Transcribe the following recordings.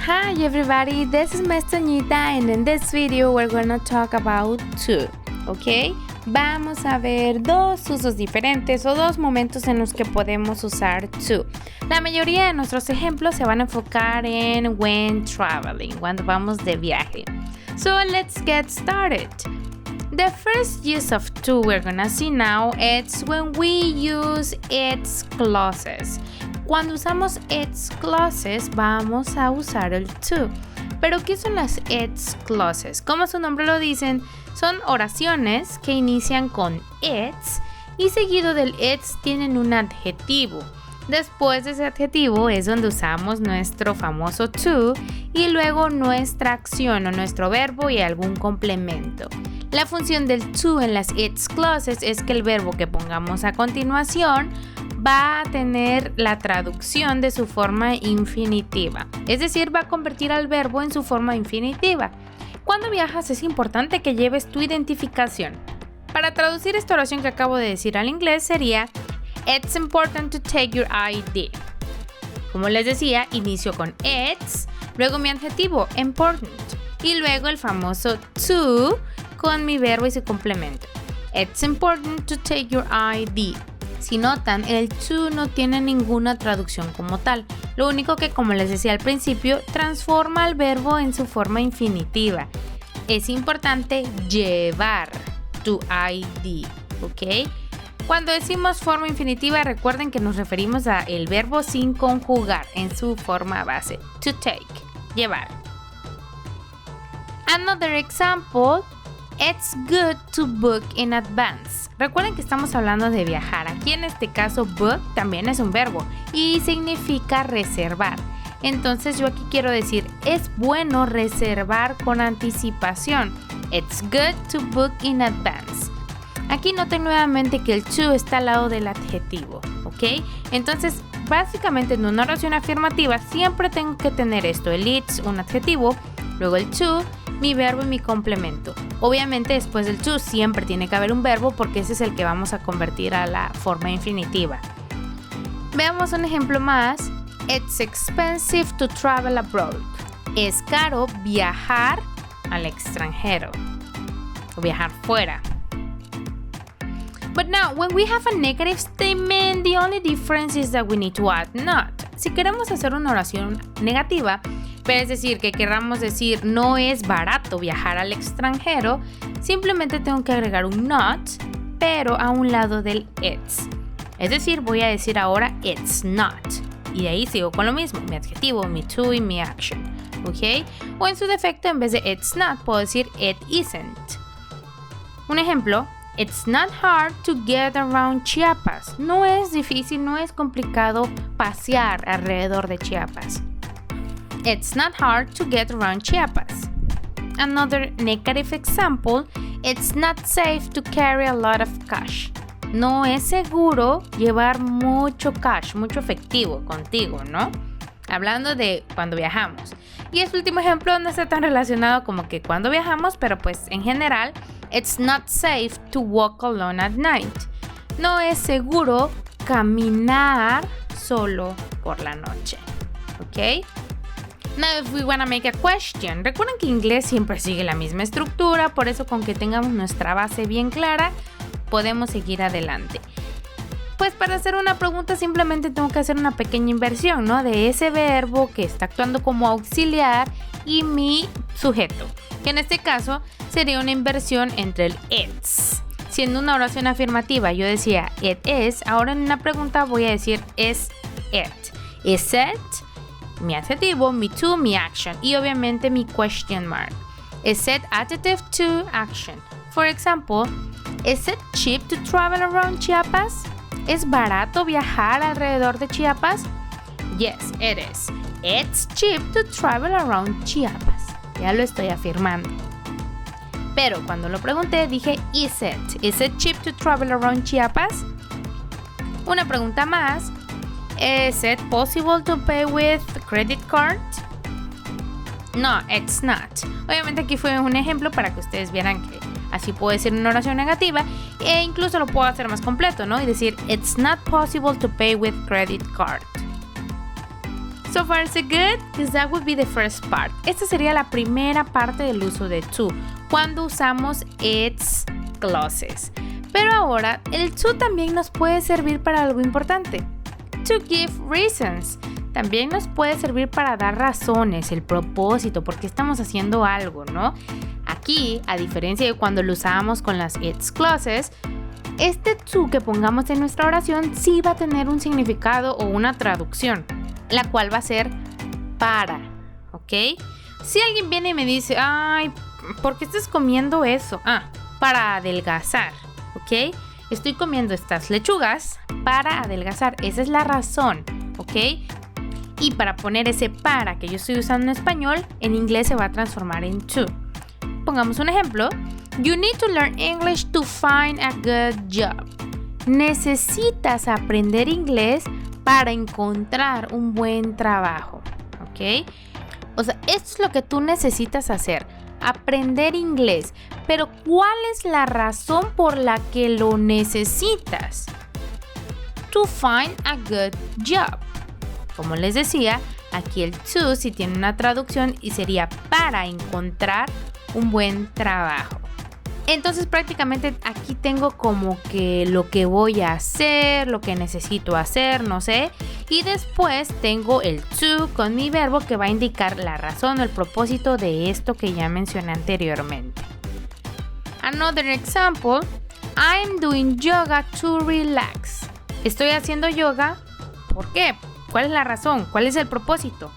Hi everybody, this is Miss Toñita and in this video we're gonna talk about to, ¿ok? Vamos a ver dos usos diferentes o dos momentos en los que podemos usar to. La mayoría de nuestros ejemplos se van a enfocar en when traveling, cuando vamos de viaje. So let's get started. The first use of to we're gonna see now it's when we use its clauses. Cuando usamos its clauses vamos a usar el to. Pero ¿qué son las its clauses? Como su nombre lo dicen, son oraciones que inician con its y seguido del its tienen un adjetivo. Después de ese adjetivo es donde usamos nuestro famoso to y luego nuestra acción o nuestro verbo y algún complemento. La función del to en las its clauses es que el verbo que pongamos a continuación va a tener la traducción de su forma infinitiva, es decir, va a convertir al verbo en su forma infinitiva. Cuando viajas es importante que lleves tu identificación. Para traducir esta oración que acabo de decir al inglés sería It's important to take your ID. Como les decía, inicio con it's, luego mi adjetivo important y luego el famoso to con mi verbo y su complemento. It's important to take your ID. Si notan, el to no tiene ninguna traducción como tal. Lo único que, como les decía al principio, transforma al verbo en su forma infinitiva. Es importante llevar tu ID, ¿ok? Cuando decimos forma infinitiva, recuerden que nos referimos a el verbo sin conjugar en su forma base. To take, llevar. Another example. It's good to book in advance. Recuerden que estamos hablando de viajar. Aquí en este caso book también es un verbo y significa reservar. Entonces yo aquí quiero decir es bueno reservar con anticipación. It's good to book in advance. Aquí noten nuevamente que el to está al lado del adjetivo, ¿ok? Entonces básicamente en una oración afirmativa siempre tengo que tener esto, el it's, un adjetivo, luego el to, mi verbo y mi complemento. Obviamente después del to siempre tiene que haber un verbo porque ese es el que vamos a convertir a la forma infinitiva. Veamos un ejemplo más. It's expensive to travel abroad. Es caro viajar al extranjero o viajar fuera. But now, when we have a negative statement, the only difference is that we need to add not. Si queremos hacer una oración negativa, es decir, que queramos decir no es barato viajar al extranjero, simplemente tengo que agregar un not, pero a un lado del it's. Es decir, voy a decir ahora it's not. Y de ahí sigo con lo mismo, mi adjetivo, mi to y mi action. ¿Ok? O en su defecto, en vez de it's not, puedo decir it isn't. Un ejemplo. It's not hard to get around Chiapas. No es difícil, no es complicado pasear alrededor de Chiapas. It's not hard to get around Chiapas. Another negative example, it's not safe to carry a lot of cash. No es seguro llevar mucho cash, mucho efectivo contigo, ¿no? Hablando de cuando viajamos. Y este último ejemplo no está tan relacionado como que cuando viajamos, pero pues en general, it's not safe to walk alone at night. No es seguro caminar solo por la noche. ¿Ok? Now if we want to make a question. Recuerden que inglés siempre sigue la misma estructura, por eso con que tengamos nuestra base bien clara, podemos seguir adelante. Pues para hacer una pregunta simplemente tengo que hacer una pequeña inversión, ¿no? De ese verbo que está actuando como auxiliar y mi sujeto, que en este caso sería una inversión entre el it's. Siendo una oración afirmativa yo decía it is, ahora en una pregunta voy a decir is it. Is it, mi adjetivo, mi to, mi action y obviamente mi question mark. Is it adjective to action? For example, is it cheap to travel around Chiapas? ¿Es barato viajar alrededor de Chiapas? Yes, it is. It's cheap to travel around Chiapas. Ya lo estoy afirmando. Pero cuando lo pregunté dije is it? Is it cheap to travel around Chiapas? Una pregunta más. Is it possible to pay with credit card? No, it's not. Obviamente aquí fue un ejemplo para que ustedes vieran que así puede ser una oración negativa e incluso lo puedo hacer más completo, ¿no? Y decir it's not possible to pay with credit card. So far so good, because that would be the first part. Esta sería la primera parte del uso de to, cuando usamos its clauses. Pero ahora, el to también nos puede servir para algo importante. To give reasons. También nos puede servir para dar razones, el propósito, por qué estamos haciendo algo, ¿no? Aquí, a diferencia de cuando lo usábamos con las its clauses, este to que pongamos en nuestra oración sí va a tener un significado o una traducción, la cual va a ser para, ¿ok? Si alguien viene y me dice, ay, ¿por qué estás comiendo eso? Para adelgazar, ¿ok? Estoy comiendo estas lechugas para adelgazar, esa es la razón, ¿ok? Y para poner ese para que yo estoy usando en español, en inglés se va a transformar en to. Pongamos un ejemplo. You need to learn English to find a good job. Necesitas aprender inglés para encontrar un buen trabajo, ¿ok? O sea, esto es lo que tú necesitas hacer, aprender inglés. Pero ¿cuál es la razón por la que lo necesitas? To find a good job. Como les decía, aquí el to sí tiene una traducción y sería para encontrar un buen trabajo. Entonces prácticamente aquí tengo como que lo que voy a hacer, lo que necesito hacer, no sé. Y después tengo el to con mi verbo que va a indicar la razón o el propósito de esto que ya mencioné anteriormente. Another example, I'm doing yoga to relax. Estoy haciendo yoga, ¿por qué? ¿Cuál es la razón? ¿Cuál es el propósito?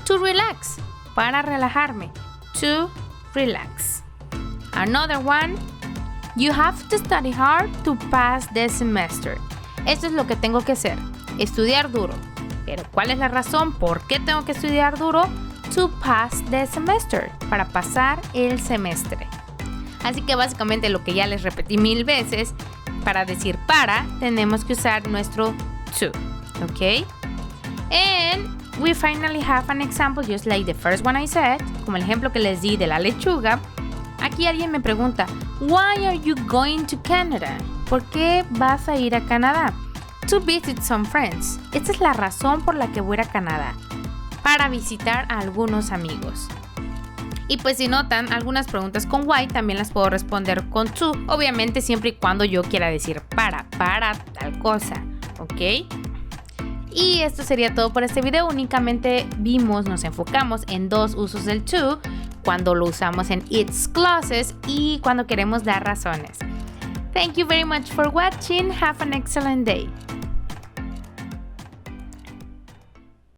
To relax, para relajarme. To relax. Another one, you have to study hard to pass the semester. Esto es lo que tengo que hacer, estudiar duro. Pero ¿cuál es la razón? ¿Por qué tengo que estudiar duro? To pass the semester, para pasar el semestre. Así que básicamente lo que ya les repetí 1000 veces, para decir para, tenemos que usar nuestro to. Okay, and we finally have an example just like the first one I said, como el ejemplo que les di de la lechuga. Aquí alguien me pregunta, why are you going to Canada? ¿Por qué vas a ir a Canadá? To visit some friends. Esta es la razón por la que voy a ir a Canadá, para visitar a algunos amigos. Y pues si notan, algunas preguntas con why también las puedo responder con to, obviamente siempre y cuando yo quiera decir para tal cosa, ¿ok? Y esto sería todo por este video. Únicamente nos enfocamos en dos usos del to, cuando lo usamos en its clauses y cuando queremos dar razones. Thank you very much for watching. Have an excellent day.